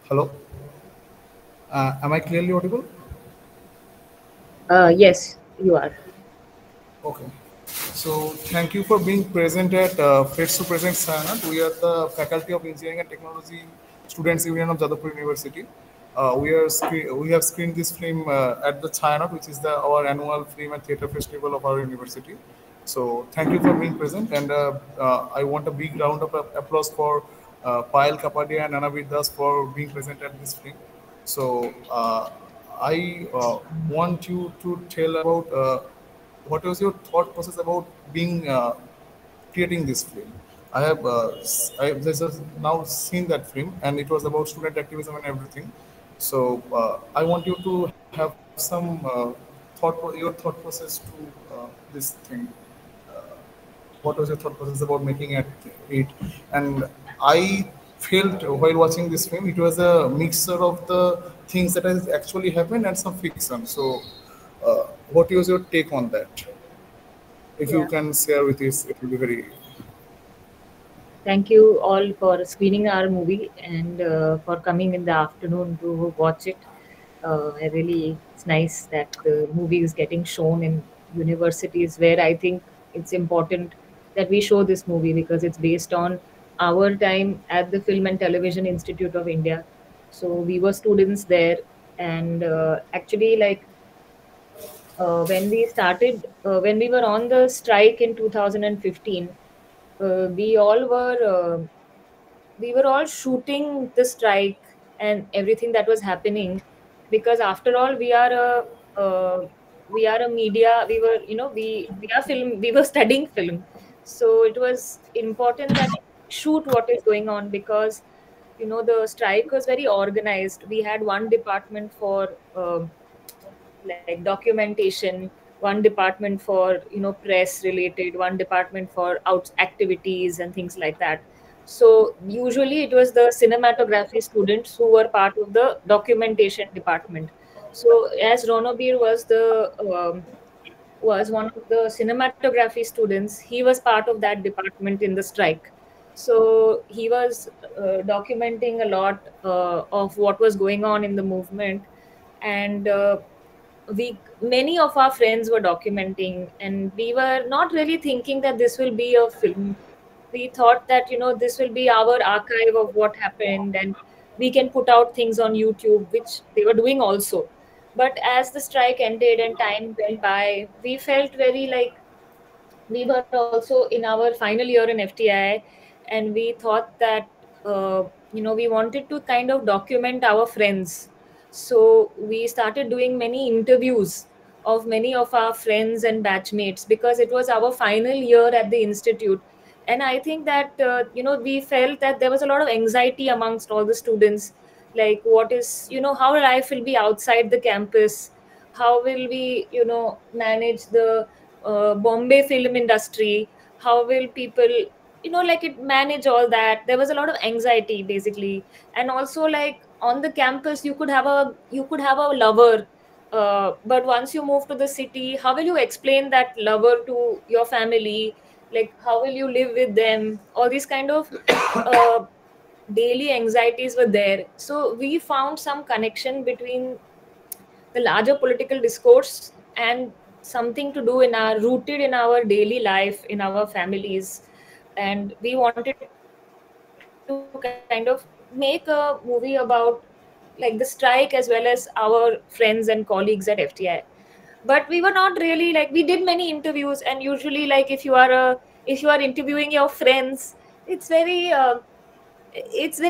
Hello. Am I clearly audible? Yes, you are. Okay. So thank you for being present at Fits to Present Sayanat. We are the Faculty of Engineering and Technology Students Union of Jadavpur University. We have screened this film at the Chayanat, which is our annual film and theatre festival of our university. So thank you for being present, and I want a big round of applause for Payal Kapadia and Anabir Das for being present at this film. So I want you to tell about what was your thought process about being creating this film. I have just now seen that film, and it was about student activism and everything. So I want you to have some your thought process to this thing. What was your thought process about making it? And I felt while watching this film, it was a mixture of the things that has actually happened and some fiction. So, what was your take on that? If you Yeah. can share with us, it will be very. Thank you all for screening our movie and for coming in the afternoon to watch it. I really, it's nice that the movie is getting shown in universities where I think it's important that we show this movie because it's based on our time at the Film and Television Institute of India. So we were students there, and actually, like when we were on the strike in 2015, we all were we were all shooting the strike and everything that was happening, because after all we are a media, we were, we are film, we were studying film, so it was important that shoot what is going on, because the strike was very organized. We had one department for like documentation, one department for press related, one department for out activities and things like that. So usually it was the cinematography students who were part of the documentation department. So as Ronobir was one of the cinematography students, he was part of that department in the strike. So he was documenting a lot of what was going on in the movement, and we many of our friends were documenting, and we were not really thinking that this will be a film. We thought that this will be our archive of what happened, and we can put out things on YouTube, which they were doing also. But as the strike ended and time went by, we felt very like we were also in our final year in FTI, and we thought that we wanted to kind of document our friends. So we started doing many interviews of many of our friends and batchmates, because it was our final year at the institute. And I think that we felt that there was a lot of anxiety amongst all the students, like what is, how life will be outside the campus, how will we manage the Bombay film industry, how will people like it manage all that. There was a lot of anxiety basically. And also, like, on the campus you could have a lover, but once you move to the city, how will you explain that lover to your family? Like, how will you live with them? All these kind of uh, daily anxieties were there. So we found some connection between the larger political discourse and something to do in our rooted in our daily life, in our families. And we wanted to kind of make a movie about like the strike as well as our friends and colleagues at FTI. But we were not really like, we did many interviews, and usually, like, if you are interviewing your friends, it's very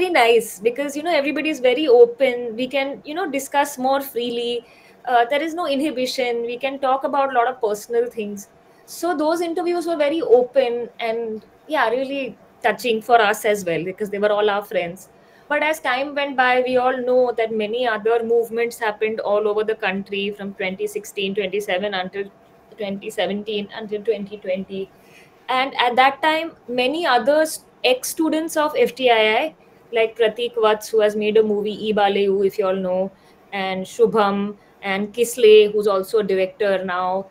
nice, because everybody is very open. We can discuss more freely. There is no inhibition. We can talk about a lot of personal things. So those interviews were very open, and yeah, really touching for us as well, because they were all our friends. But as time went by, we all know that many other movements happened all over the country from 2016 27 until 2017 until 2020. And at that time, many others ex-students of FTII, like Pratik Vats, who has made a movie Ibaleu, if you all know, and Shubham and Kisle, who's also a director now,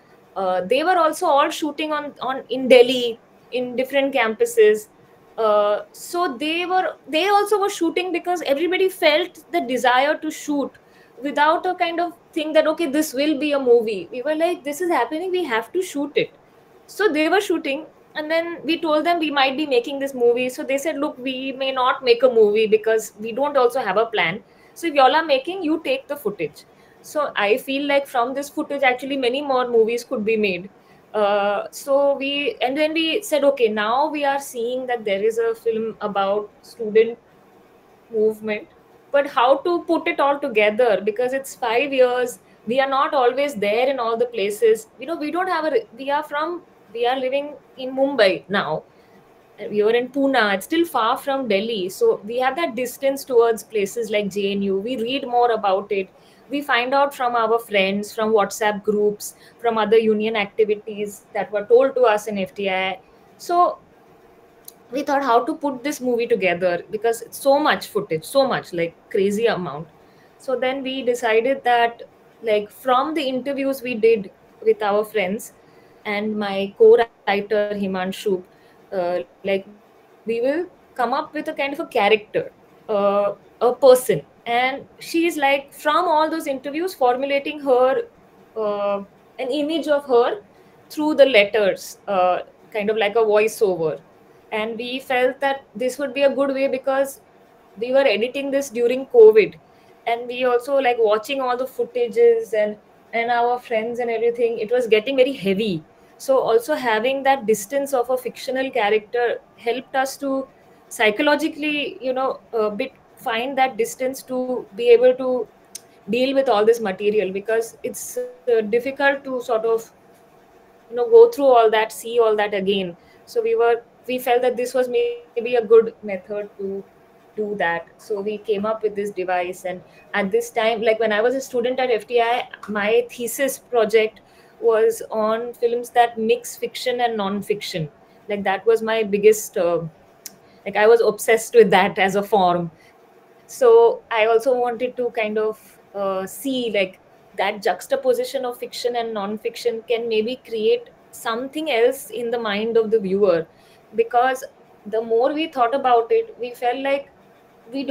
they were also all shooting on in Delhi, in different campuses. So they also were shooting because everybody felt the desire to shoot without a kind of thing that okay, this will be a movie. We were like, this is happening, we have to shoot it. So they were shooting, and then we told them we might be making this movie. So they said, look, we may not make a movie because we don't also have a plan. So if y'all are making, you take the footage. So I feel like from this footage actually many more movies could be made. So we, and then we said, okay, now we are seeing that there is a film about student movement, but how to put it all together, because it's 5 years, we are not always there in all the places. We don't have we are living in Mumbai now. We were in Pune, it's still far from Delhi. So we have that distance towards places like JNU. We read more about it. We find out from our friends, from WhatsApp groups, from other union activities that were told to us in FTI. So we thought how to put this movie together, because it's so much footage, so much, like crazy amount. So then we decided that, like, from the interviews we did with our friends and my co-writer Himanshu, like, we will come up with a kind of a character, a person, and she's like, from all those interviews, formulating her, an image of her through the letters, kind of like a voiceover. And we felt that this would be a good way, because we were editing this during COVID, and we also like watching all the footages and our friends and everything, it was getting very heavy. So also having that distance of a fictional character helped us to psychologically, a bit find that distance to be able to deal with all this material, because it's difficult to sort of go through all that, see all that again. So we felt that this was maybe a good method to do that. So we came up with this device. And at this time, like when I was a student at FTI, my thesis project was on films that mix fiction and non-fiction. Like that was my biggest, like I was obsessed with that as a form. So I also wanted to kind of see like that juxtaposition of fiction and non-fiction can maybe create something else in the mind of the viewer. Because the more we thought about it, we felt like we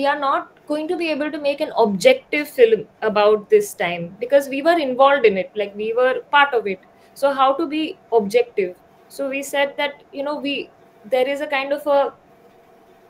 are not going to be able to make an objective film about this time, because we were involved in it, like we were part of it. So how to be objective? So we said that we there is a kind of a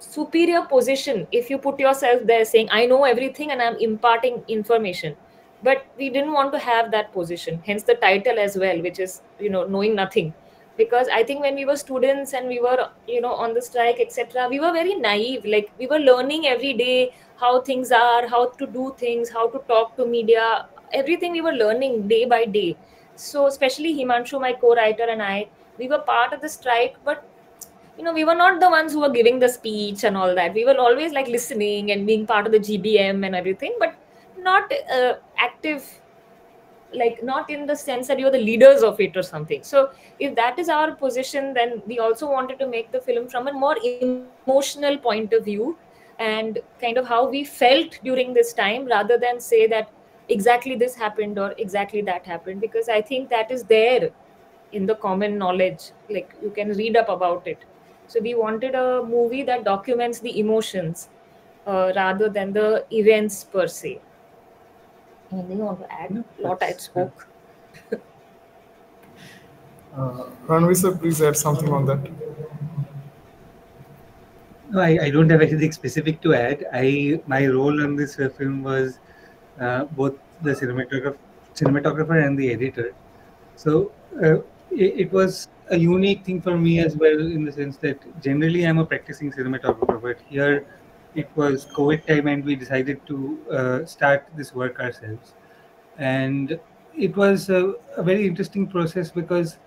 superior position if you put yourself there saying, I know everything and I'm imparting information. But we didn't want to have that position, hence the title as well, which is knowing nothing. Because I think when we were students and we were on the strike, etc., we were very naive. Like we were learning every day how things are, how to do things, how to talk to media, everything we were learning day by day. So especially Himanshu, my co-writer, and I, we were part of the strike, but we were not the ones who were giving the speech and all that. We were always like listening and being part of the GBM and everything, but not active, like not in the sense that you're the leaders of it or something. So if that is our position, then we also wanted to make the film from a more emotional point of view, and kind of how we felt during this time, rather than say that exactly this happened or exactly that happened, because I think that is there in the common knowledge, like you can read up about it. So we wanted a movie that documents the emotions, rather than the events per se. Anything you want to add? No, Lot I that's spoke. Ranveer sir, please add something on that. No, I don't have anything specific to add. My role on this film was both the cinematographer and the editor. So it was a unique thing for me as well, in the sense that generally I'm a practicing cinematographer, but here it was COVID time and we decided to start this work ourselves. And it was a very interesting process, because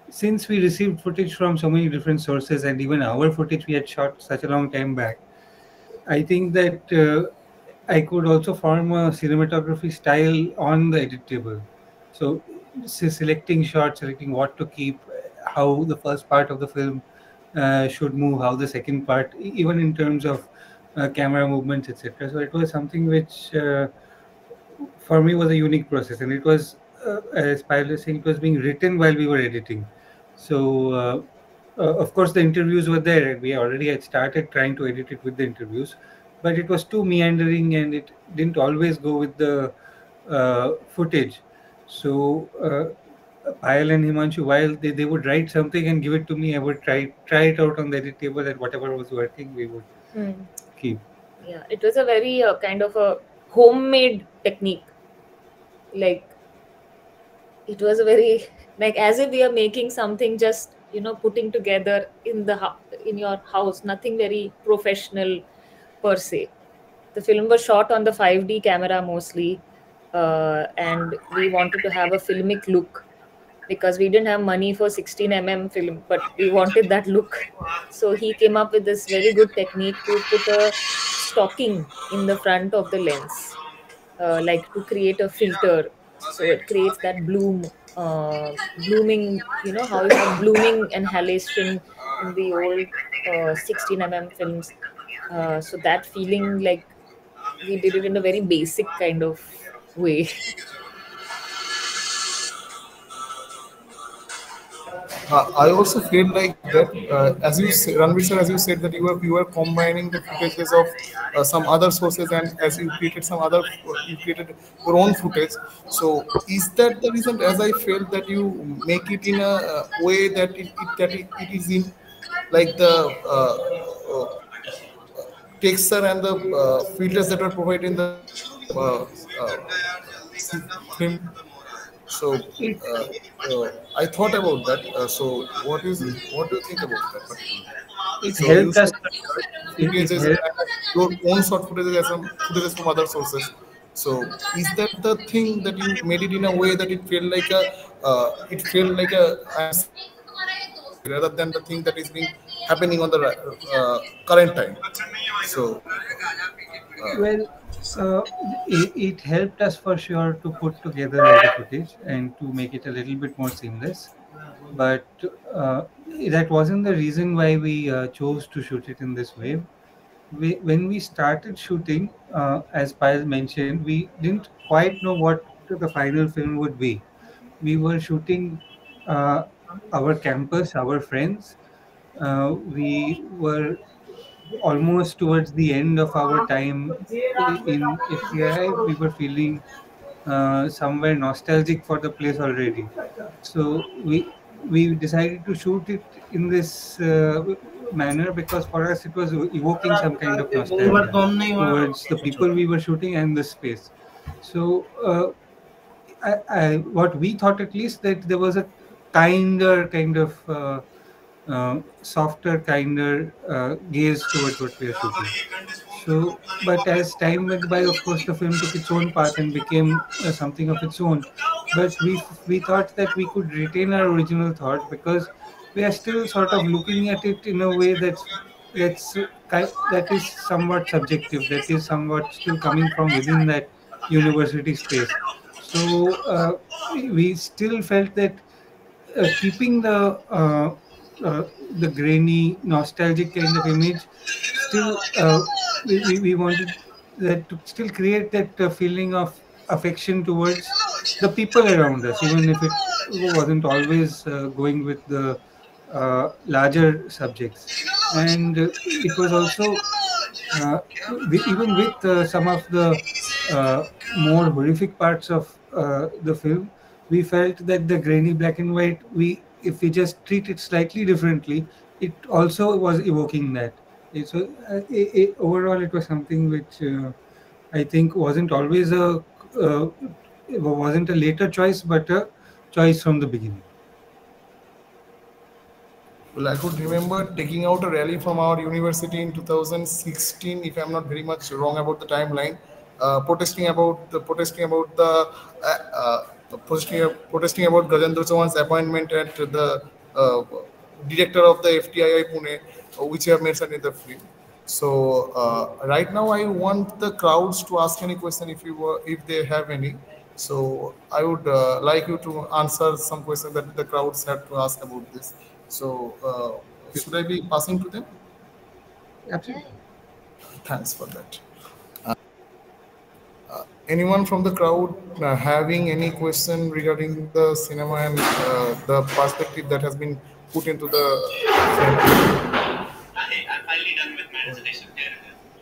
since we received footage from so many different sources, and even our footage we had shot such a long time back, I think that I could also form a cinematography style on the edit table. So, selecting shots, selecting what to keep, how the first part of the film should move, how the second part, even in terms of camera movements, etc. So it was something which, for me, was a unique process, and it was, as Payal was saying, it was being written while we were editing. So of course, the interviews were there. We already had started trying to edit it with the interviews, but it was too meandering and it didn't always go with the footage. So Payal and Himanshu, while they would write something and give it to me, I would try it out on the edit table, and whatever was working, we would keep. Yeah, it was a very kind of a homemade technique. Like, it was a very, like, as if we are making something, just putting together in your house, nothing very professional per se. The film was shot on the 5D camera mostly, and we wanted to have a filmic look because we didn't have money for 16 film, but we wanted that look. So he came up with this very good technique to put a stocking in the front of the lens, like to create a filter. So it creates that blooming, how you have blooming and halation in the old 16 films. So that feeling, like, we did it in a very basic kind of way. I also feel like that, as you say, Ranveer sir, as you said that you were combining the footages of some other sources, and as you created your own footage. So is that the reason? As I felt that you make it in a way that it is in like the texture and the filters that were provided in the film. So I thought about that. So what do you think about that? It So you helped us. said It footages helped. and your own short footages as some footages from other sources. So is that the thing that you made it in a way that it felt like a I'm seeing the reality rather than the thing that is being happening on the current time. So Well, it helped us for sure to put together all the footage and to make it a little bit more seamless. But that wasn't the reason why we chose to shoot it in this way. When we started shooting, as Payal mentioned, we didn't quite know what the final film would be. We were shooting uh, our campus, our friends. We were almost towards the end of our time in FTI. We were feeling somewhere nostalgic for the place already. So we decided to shoot it in this manner because for us it was evoking some kind of nostalgia towards the people we were shooting and the space. So what we thought, at least, that there was a kinder kind of softer, kinder gaze towards what we are shooting. So, but as time went by, of course, the film took its own path and became something of its own. But we thought that we could retain our original thought because we are still sort of looking at it in a way that is somewhat subjective, that is somewhat still coming from within that university space. So we still felt that keeping the grainy, nostalgic kind of image, still we wanted that to still create that feeling of affection towards the people around us, even if it wasn't always going with the larger subjects. And it was also even with some of the more horrific parts of the film, we felt that the grainy black and white, we if we just treat it slightly differently, it also was evoking that. So overall, it was something which I think uh, wasn't a later choice, but a choice from the beginning. well, I could remember taking out a rally from our university in 2016, if I'm not very much wrong about the timeline, protesting about Gajendra Chauhan's appointment at the director of the FTII Pune, which I have mentioned in the film. So right now, I want the crowds to ask any question if they have any. So I would like you to answer some questions that the crowds have to ask about this. So should I be passing to them? Absolutely. Thanks for that. Anyone from the crowd having any question regarding the cinema and the perspective that has been put into the. I'm finally done with my dissertation.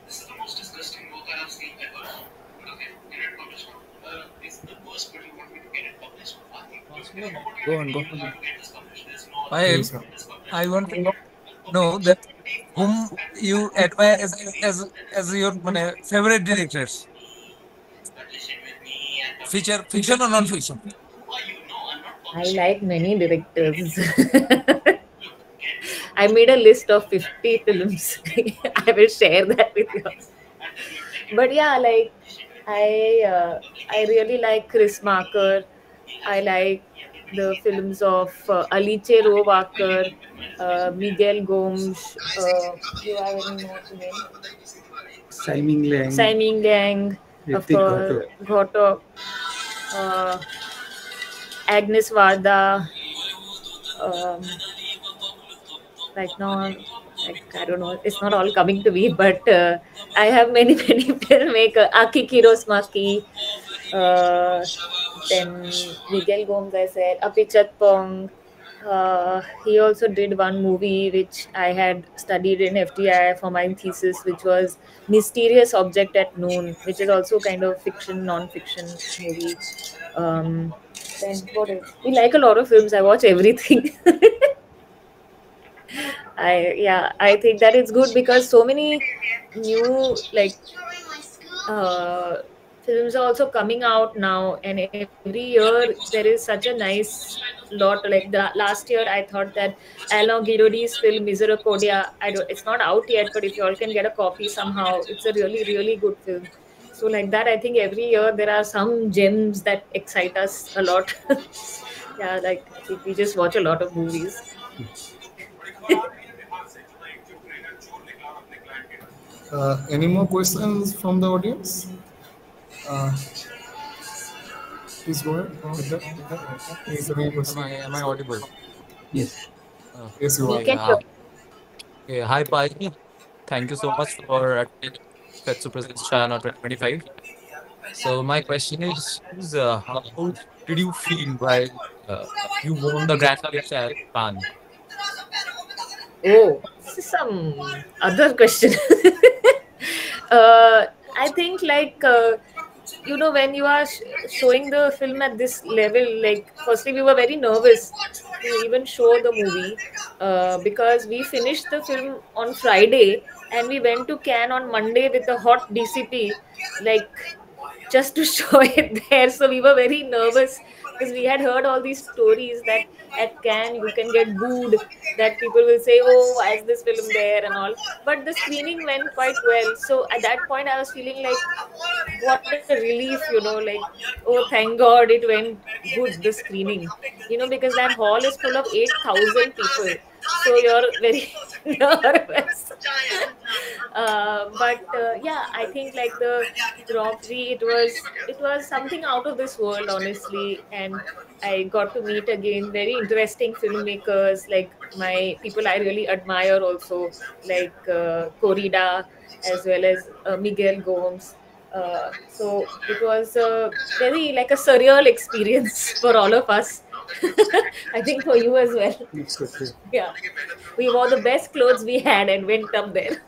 This is the most disgusting book I have seen ever. But okay, get it published now. It's the worst, but you want me to get it published. Go on, go You on. have to get this published. There's no other Payal, Yes, sir. this published. I want to know that whom you admire as your favorite directors. Publish it with me and Fiction or non-fiction? who are you? No, I'm not I publishing. like many directors. I made a list of 50 films. I will share that with you. But yeah, like I really like Chris Marker. I like the films of Alice Rohrwacher, Miguel Gomes. You have any more to name? Simon Lang, Simon Lang, of Hrithik course, Ghotok, Agnes Varda. Right now, like, I don't know, it's not all coming to me, but I have many, many filmmakers. Aki Kirosmaki, then Miguel Gomes, I said, Apichat Pong. He also did one movie which I had studied in FTI for my thesis, which was Mysterious Object at Noon, which is also kind of fiction, non-fiction movie. Then what else? We like a lot of films. I watch everything. I think that it's good because so many new films are also coming out now, and every year there is such a nice lot. Like the last year, I thought that Alain Guillaudy's film Misericordia. It's not out yet, but if you all can get a copy somehow, it's a really really good film. So like that, I think every year there are some gems that excite us a lot. Yeah, like I think we just watch a lot of movies. Any more questions from the audience? Please go ahead. Is there any question? Am I audible? yes. Yes, you We are. can Yeah. Okay, hi, Pai. Thank you so much for attending Fetsu Presents China 2025. So my question is how did you feel while you won the Grand Prix at Cannes? Oh, this is some other question. I think when you are showing the film at this level, like firstly we were very nervous to even show the movie because we finished the film on Friday and we went to Cannes on Monday with a hot DCP, like just to show it there. So we were very nervous because we had heard all these stories that at Cannes you can get booed, that people will say, "Oh, why is this film there?" and all. But the screening went quite well. So at that point, I was feeling like, what a relief, like, oh, thank God it went good, the screening, because that hall is full of 8,000 people. So you're very nervous. But yeah, I think like the Grand Prix, it was something out of this world, honestly. And I got to meet again very interesting filmmakers, like my people I really admire also, like Corrida, as well as Miguel Gomes. So it was very like a surreal experience for all of us. I think for you as well. It's okay. Yeah, we wore the best clothes we had and went up there.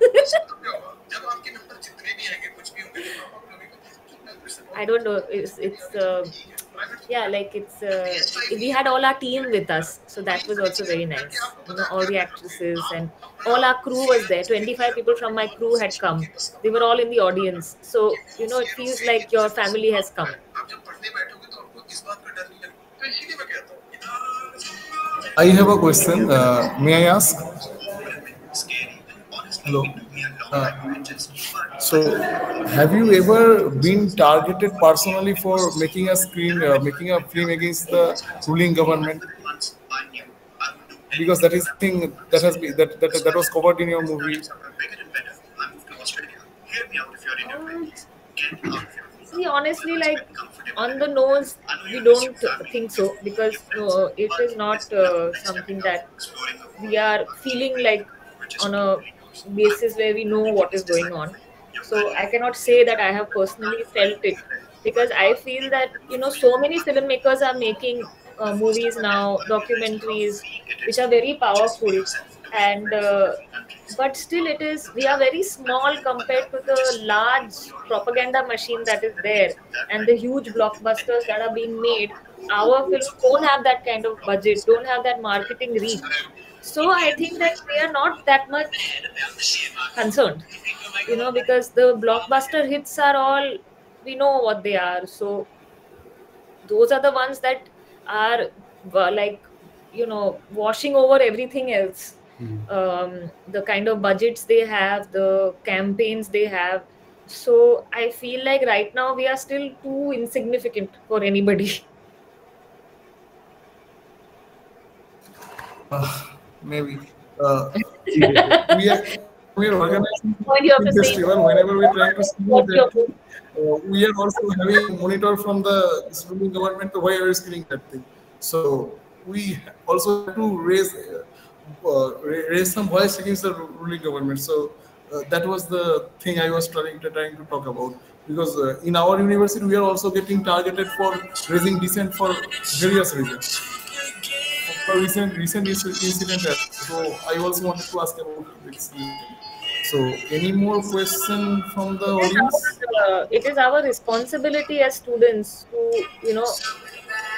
I don't know. We had all our team with us, so that was also very nice. All the actresses and all our crew was there. 25 people from my crew had come. They were all in the audience, so it feels like your family has come. I have a question. May I ask? Hello. So, have you ever been targeted personally for making a making a film against the ruling government? Because that is thing that has been that was covered in your movie. See, honestly, like on the nose, we don't think so, because it is not something that we are feeling like on a basis where we know what is going on. So I cannot say that I have personally felt it, because I feel that so many filmmakers are making movies now, documentaries, which are very powerful, and but still it is, we are very small compared to the large propaganda machine that is there and the huge blockbusters that are being made. Our films don't have that kind of budget, don't have that marketing reach. So I think that we are not that much concerned, because the blockbuster hits are all, we know what they are. So those are the ones that are like, washing over everything else. The kind of budgets they have, the campaigns they have. So I feel like right now we are still too insignificant for anybody. Maybe. Seriously. We are organizing Point you have film to say, festival. Whenever we try to see what's your that, we are also having a monitor from the ruling government to why are you screening that thing. So we also have to raise some voice against the ruling government. So that was the thing I was trying to talk about, because in our university we are also getting targeted for raising dissent for various reasons. For recent incident. So I also wanted to ask about this incident. So any more question from the audience? it is our responsibility as students to,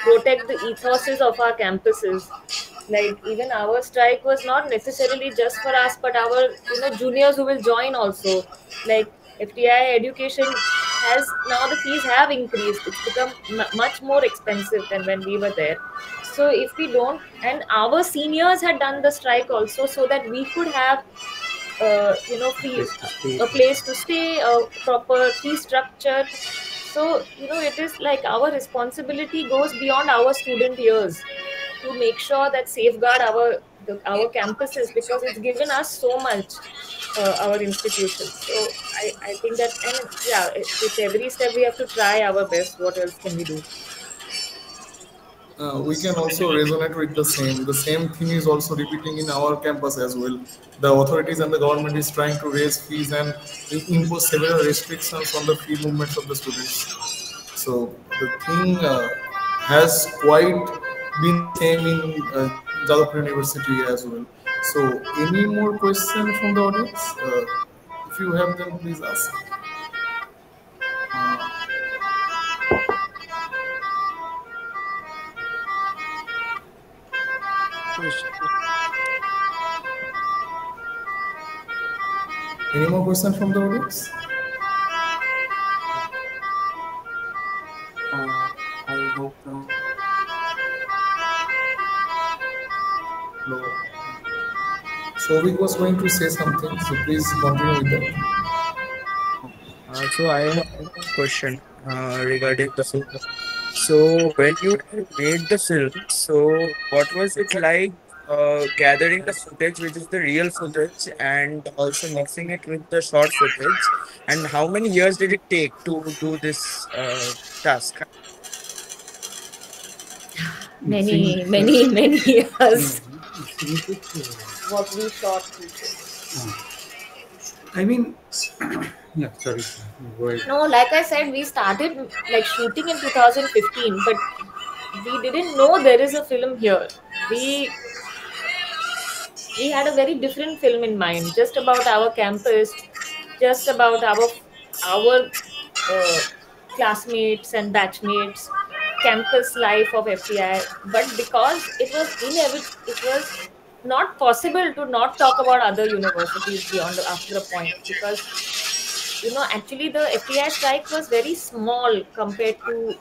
protect the ethoses of our campuses. Like, even our strike was not necessarily just for us, but our, juniors who will join also. Like, FTI education has now, the fees have increased. It's become much more expensive than when we were there. So if we don't, and our seniors had done the strike also, so that we could have fee, Place to stay. a place to stay, a proper fee structure. So, it is like our responsibility goes beyond our student years to make sure that safeguard our campuses, because it's given us so much, our institutions. So I think that, and yeah, with every step we have to try our best. What else can we do? We can also resonate with the same. The same thing is also repeating in our campus as well. The authorities and the government is trying to raise fees and impose several restrictions on the free movements of the students. So the thing has quite been the same in Jadavpur University as well. So any more questions from the audience? If you have them, please ask. Any more questions from the audience? I hope so. No. Sovik was going to say something, so please continue with that. So I have a question regarding the film. So when you made the film, so what was it like gathering the footage, which is the real footage, and also mixing it with the short footage? And how many years did it take to do this task? Many, many, many years. What we shot. I mean, yeah, sorry. Go ahead. No, like I said, we started like shooting in 2015, but we didn't know there is a film here. We had a very different film in mind, just about our campus, just about our classmates and batchmates, campus life of FTI. But because it was not possible to not talk about other universities beyond after a point, because actually the FTI strike was very small compared to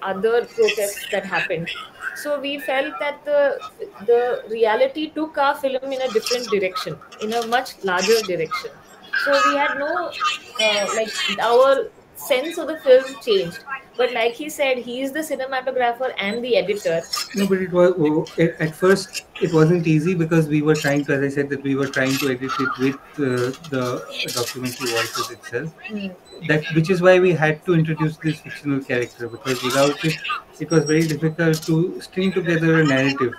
other protests that happened. So we felt that the reality took our film in a different direction, in a much larger direction. So we had no like, our sense of the film changed. But like he said, he is the cinematographer and the editor. No, but it was at first it wasn't easy because we were trying to, as I said, that we were trying to edit it with the documentary voices itself. That which is why we had to introduce this fictional character, because without it, it was very difficult to string together a narrative.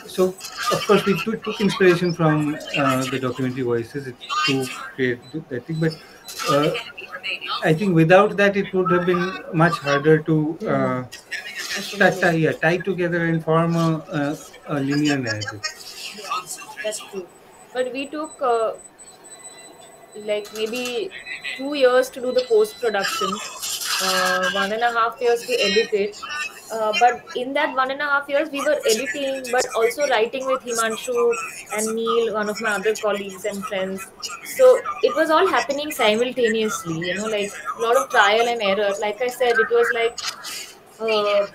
So of course we took inspiration from the documentary voices to create that thing, but I think without that it would have been much harder to yeah, tie together and form a linear narrative. Yeah, that's true. But we took like maybe 2 years to do the post production, 1.5 years to edit it. But in that 1.5 years, we were editing, but also writing with Himanshu and Neil, one of my other colleagues and friends. So it was all happening simultaneously, like a lot of trial and error. Like I said, it was like uh,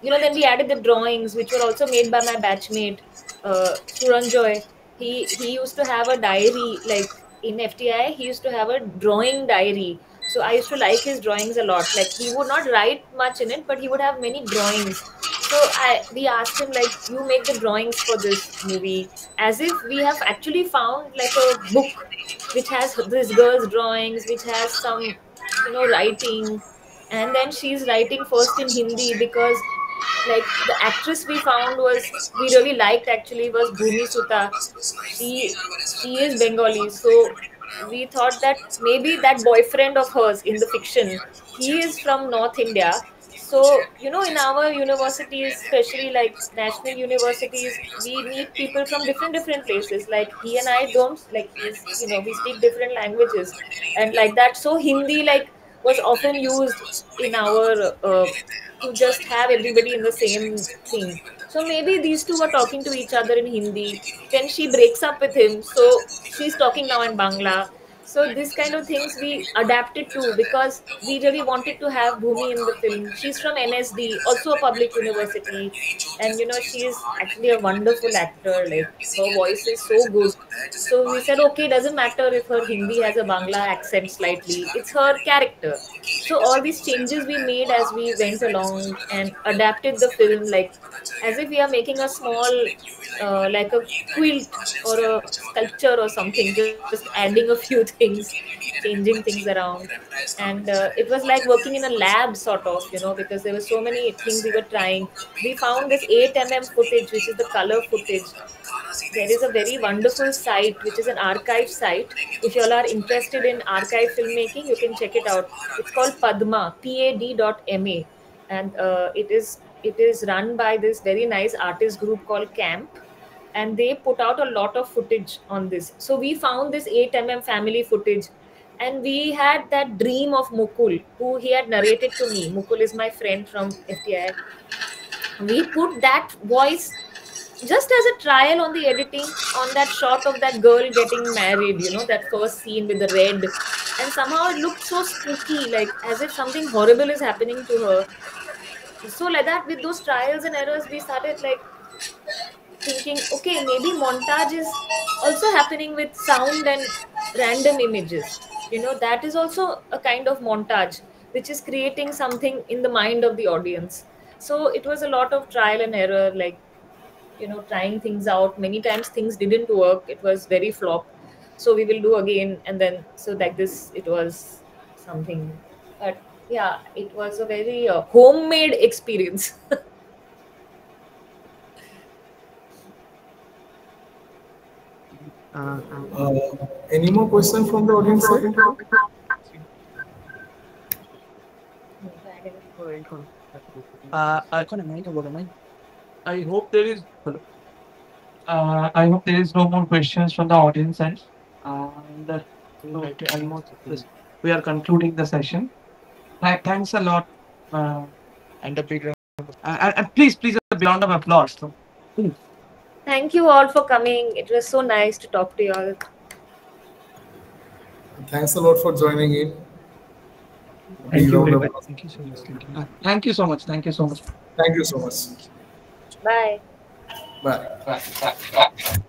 then we added the drawings, which were also made by my batchmate, Suranjoy. He used to have a diary, like in FTI. He used to have a drawing diary. So I used to like his drawings a lot. Like he would not write much in it, but he would have many drawings. So we asked him, like, you make the drawings for this movie, as if we have actually found like a book which has this girl's drawings, which has some writing. And then she's writing first in Hindi, because like the actress we found was, we really liked actually, was Bhumi Suta. She is Bengali. So we thought that maybe that boyfriend of hers in the fiction, he is from North India. So in our universities, especially like national universities, we meet people from different places. Like he and I don't, like, he's, we speak different languages and like that. So Hindi, like, was often used in our to just have everybody in the same thing. So maybe these two were talking to each other in Hindi. Then she breaks up with him, so she's talking now in Bangla. So this kind of things we adapted to, because we really wanted to have Bhumi in the film. She's from NSD, also a public university, and she is actually a wonderful actor. Like, her voice is so good. So we said, okay, doesn't matter if her Hindi has a Bangla accent slightly. It's her character. So all these changes we made as we went along and adapted the film, like as if we are making a small, like a quilt or a sculpture or something, just adding a few things, changing things around. And it was like working in a lab, sort of, because there were so many things we were trying. We found this 8 footage, which is the color footage. There is a very wonderful site, which is an archive site. If you all are interested in archive filmmaking, you can check it out. It's called Padma, PAD.MA, and it is run by this very nice artist group called Camp, and they put out a lot of footage on this. So we found this 8 family footage, and we had that dream of Mukul, who he had narrated to me. Mukul is my friend from FTI. We put that voice just as a trial on the editing, on that shot of that girl getting married, that first scene with the red. And somehow it looked so spooky, like as if something horrible is happening to her. So like that, with those trials and errors, we started like thinking, okay, maybe montage is also happening with sound and random images. That is also a kind of montage, which is creating something in the mind of the audience. So it was a lot of trial and error, like, trying things out. Many times things didn't work. It was very flop. So we will do again. And then, so like this, it was something. But yeah, it was a very homemade experience. Any more questions from the audience side? I hope there is. I hope there is no more questions from the audience side. And almost we are concluding the session. Thanks a lot. And a big round. And please, a round of applause. So, please. Thank you all for coming. It was so nice to talk to you all. Thanks a lot for joining in. Thank you very Round of- much. Thank you so much. Thank you so much. Thank you so much. Thank you so much. Bye. Bye.